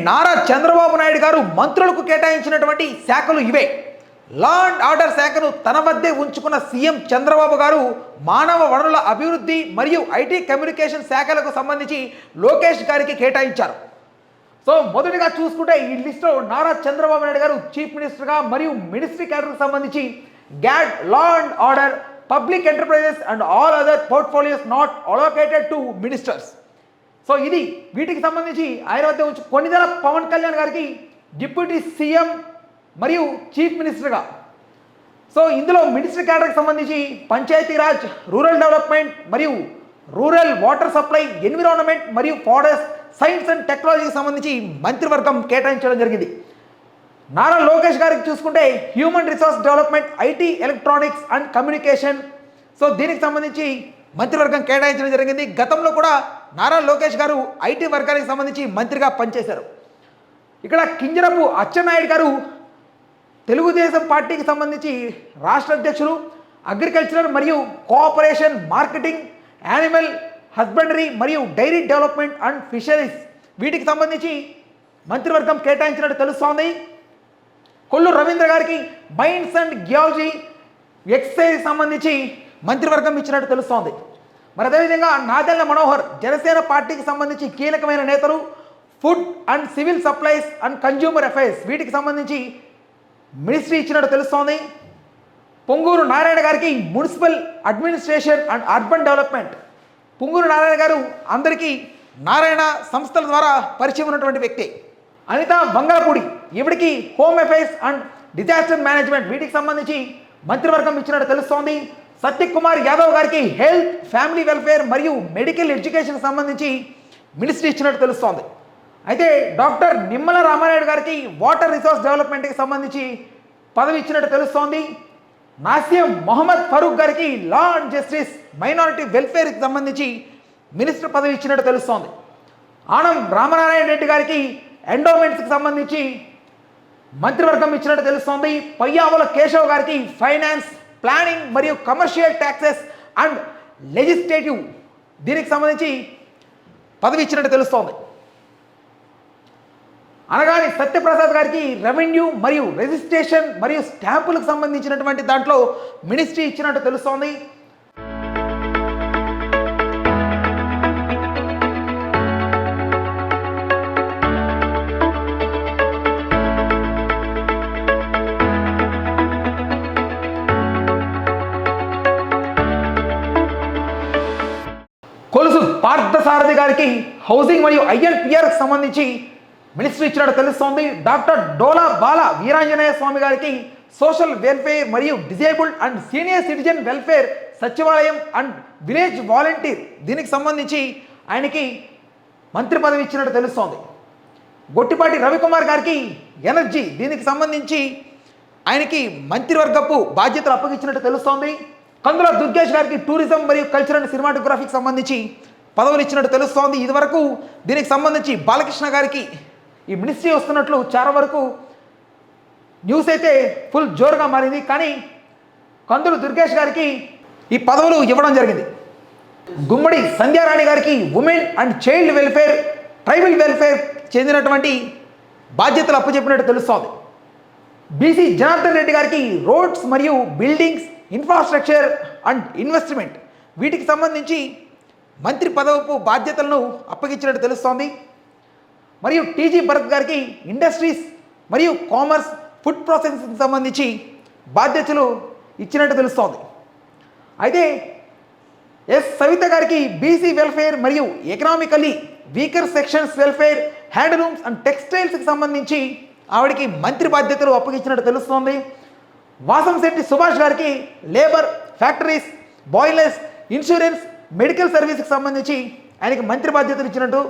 నారా చంద్రబాబు నాయుడు గారు మంత్రులకు కేటాయించినటువంటి శాఖలు ఇవే. లా అండ్ ఆర్డర్ శాఖను తన వద్దే ఉంచుకున్న సీఎం చంద్రబాబు గారు మానవ వనరుల అభివృద్ధి మరియు ఐటీ కమ్యూనికేషన్ శాఖలకు సంబంధించి లోకేష్ గారికి కేటాయించారు. సో మొదటిగా చూసుకుంటే ఈ లిస్టులో నారా చంద్రబాబు నాయుడు గారు చీఫ్ మినిస్టర్గా మరియు మినిస్ట్రీ క్యాడర్కు సంబంధించి GAD, law and order, public enterprises and all other portfolios not allocated to ministers. So ఇది వీటికి సంబంధించి ఆయన వద్ద ఉంచి కొన్నిదల పవన్ కళ్యాణ్ గారికి డిప్యూటీ సీఎం మరియు చీఫ్ మినిస్టర్గా. సో ఇందులో మినిస్టర్ క్యాడర్కి సంబంధించి పంచాయతీరాజ్, రూరల్ డెవలప్మెంట్ మరియు రూరల్ వాటర్ సప్లై, ఎన్విరాన్మెంట్ మరియు ఫారెస్ట్, సైన్స్ అండ్ టెక్నాలజీకి సంబంధించి మంత్రివర్గం కేటాయించడం జరిగింది. నారా లోకేష్ గారికి చూసుకుంటే human resource development, IT, electronics and communication. So దీనికి సంబంధించి మంత్రివర్గం కేటాయించడం జరిగింది. గతంలో కూడా నారా లోకేష్ గారు ఐటీ వర్గానికి సంబంధించి మంత్రిగా పనిచేశారు. ఇక్కడ కింజరపు అచ్చెన్నాయుడు గారు తెలుగుదేశం పార్టీకి సంబంధించి రాష్ట్ర అధ్యక్షులు, అగ్రికల్చర్ మరియు కోఆపరేషన్, మార్కెటింగ్, యానిమల్ హస్బెండరీ మరియు డైరీ డెవలప్మెంట్ అండ్ ఫిషరీస్ వీటికి సంబంధించి మంత్రివర్గం కేటాయించినట్టు తెలుస్తోంది. కొల్లు రవీంద్ర గారికి మైన్స్ అండ్ జియాలజీ, ఎక్సైజ్ సంబంధించి మంత్రివర్గం ఇచ్చినట్టు తెలుస్తోంది. మరి అదేవిధంగా నాదెళ్ల మనోహర్ జనసేన పార్టీకి సంబంధించి కీలకమైన నేతలు, food and civil supplies and consumer affairs వీటికి సంబంధించి మినిస్ట్రీ ఇచ్చినట్టు తెలుస్తోంది. పొంగూరు నారాయణ గారికి municipal administration and urban development. Ponguru Narayana గారు అందరికీ నారాయణ సంస్థల ద్వారా పరిచయం ఉన్నటువంటి వ్యక్తి. అనిత వంగలపూడి ఈవిడికి home affairs and disaster management వీటికి సంబంధించి మంత్రివర్గం ఇచ్చినట్టు తెలుస్తోంది. సత్యకుమార్ యాదవ్ గారికి హెల్త్, ఫ్యామిలీ వెల్ఫేర్ మరియు మెడికల్ ఎడ్యుకేషన్ సంబంధించి మినిస్ట్రీ ఇచ్చినట్టు తెలుస్తోంది. అయితే డాక్టర్ నిమ్మల రామానాయుడు గారికి వాటర్ రిసోర్స్ డెవలప్మెంట్కి సంబంధించి పదవి ఇచ్చినట్టు తెలుస్తోంది. నాసియం మొహమ్మద్ ఫరూక్ గారికి లా అండ్ జస్టిస్, మైనారిటీ వెల్ఫేర్కి సంబంధించి మినిస్టర్ పదవి ఇచ్చినట్టు తెలుస్తోంది. ఆనం రామనారాయణ రెడ్డి గారికి ఎండోమెంట్స్కి సంబంధించి మంత్రివర్గం ఇచ్చినట్టు తెలుస్తోంది. పయ్యావుల కేశవ్ గారికి ఫైనాన్స్, ప్లానింగ్ మరియు కమర్షియల్ ట్యాక్సెస్ అండ్ లెజిస్లేటివ్ దీనికి సంబంధించి పదవి ఇచ్చినట్టు తెలుస్తోంది. అనగాని సత్యప్రసాద్ గారికి రెవెన్యూ మరియు రిజిస్ట్రేషన్ మరియు స్టాంపులకు సంబంధించినటువంటి దాంట్లో మినిస్ట్రీ ఇచ్చినట్టు తెలుస్తోంది. కొలుసు పార్థసారథి గారికి హౌసింగ్ మరియు ఐఎన్పిఆర్కి సంబంధించి మినిస్ట్రీ ఇచ్చినట్టు తెలుస్తోంది. డాక్టర్ డోలా బాల వీరాంజనేయ స్వామి గారికి సోషల్ వెల్ఫేర్ మరియు disabled and senior citizen welfare, సచివాలయం అండ్ విలేజ్ వాలంటీర్ దీనికి సంబంధించి ఆయనకి మంత్రి పదవి ఇచ్చినట్టు తెలుస్తోంది. గొట్టిపాటి రవికుమార్ గారికి ఎనర్జీ దీనికి సంబంధించి ఆయనకి మంత్రివర్గపు బాధ్యతలు అప్పగించినట్టు తెలుస్తోంది. కందుల దుర్గేష్ గారికి టూరిజం మరియు కల్చర్ అండ్ సినిమాటోగ్రఫీకి సంబంధించి పదవులు ఇచ్చినట్టు తెలుస్తోంది. ఇదివరకు దీనికి సంబంధించి బాలకృష్ణ గారికి ఈ మినిస్ట్రీ వస్తున్నట్లు చాలా వరకు న్యూస్ అయితే ఫుల్ జోరుగా మారింది. కానీ కందుల దుర్గేష్ గారికి ఈ పదవులు ఇవ్వడం జరిగింది. గుమ్మడి సంధ్యారాణి గారికి women and child welfare, tribal welfare చెందినటువంటి బాధ్యతలు అప్పచెప్పినట్టు తెలుస్తోంది. బీసీ జనార్దన్ రెడ్డి గారికి రోడ్స్ మరియు బిల్డింగ్స్, ఇన్ఫ్రాస్ట్రక్చర్ అండ్ ఇన్వెస్ట్మెంట్ వీటికి సంబంధించి మంత్రి పదవుపు బాధ్యతలను అప్పగించినట్టు తెలుస్తోంది. మరియు టీజీ భరత్ గారికి ఇండస్ట్రీస్ మరియు కామర్స్, ఫుడ్ ప్రాసెసింగ్కి సంబంధించి బాధ్యతలు ఇచ్చినట్టు తెలుస్తోంది. అయితే ఎస్ సవిత గారికి బీసీ వెల్ఫేర్ మరియు economically weaker sections welfare, handlooms and టెక్స్టైల్స్కి సంబంధించి ఆవిడికి మంత్రి బాధ్యతలు అప్పగించినట్టు తెలుస్తోంది. వాసంశెట్టి సుభాష్ గారికి labour, factories, boilers, insurance, medical సర్వీస్కి సంబంధించి ఆయనకి మంత్రి బాధ్యతలు ఇచ్చినట్టు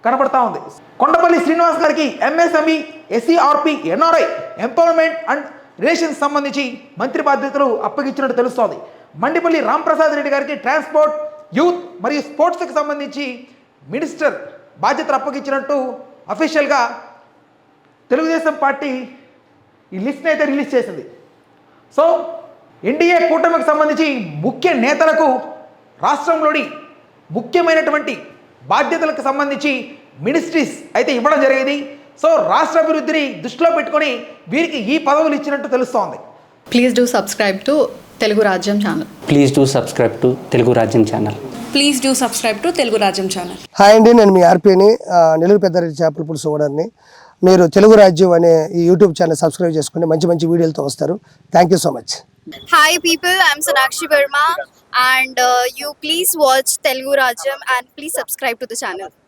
కనపడతా ఉంది. కొండపల్లి శ్రీనివాస్ గారికి MSME, SCRP, NRI, empowerment and relations సంబంధించి మంత్రి బాధ్యతలు అప్పగించినట్టు తెలుస్తోంది. మండిపల్లి రాంప్రసాద్ రెడ్డి గారికి ట్రాన్స్పోర్ట్, యూత్ మరియు స్పోర్ట్స్కి సంబంధించి మినిస్టర్ బాధ్యతలు అప్పగించినట్టు అఫీషియల్గా తెలుగుదేశం పార్టీ ఈ లిస్ట్ని అయితే రిలీజ్ చేసింది. సో ఎన్డీఏ కూటమికి సంబంధించి ముఖ్య నేతలకు రాష్ట్రంలోని ముఖ్యమైనటువంటి బాధ్యతలకు సంబంధించి మినిస్ట్రీస్ అయితే ఇవ్వడం జరిగేది. సో రాష్ట్ర అభివృద్ధిని దృష్టిలో పెట్టుకొని వీరికి ఈ పదవులు ఇచ్చినట్టు తెలుస్తోంది. Please do subscribe to Telugu Rajyam channel. Please do subscribe to Telugu Rajyam channel. Please do subscribe to Telugu Rajyam channel. Hi అండి, నేను మీ ఆర్పీని, నెల్లూరు పెద్దారెడ్డి చేపల పులుసు ఓనర్ని. మీరు తెలుగు రాజ్యం అనే ఈ యూట్యూబ్ ఛానల్ సబ్స్క్రైబ్ చేసుకుని మంచి మంచి వీడియోలతో వస్తారు. Thank you so much. Hi people, I'm Sonakshi Verma and you please watch Telugu Rajyam and please subscribe to the channel.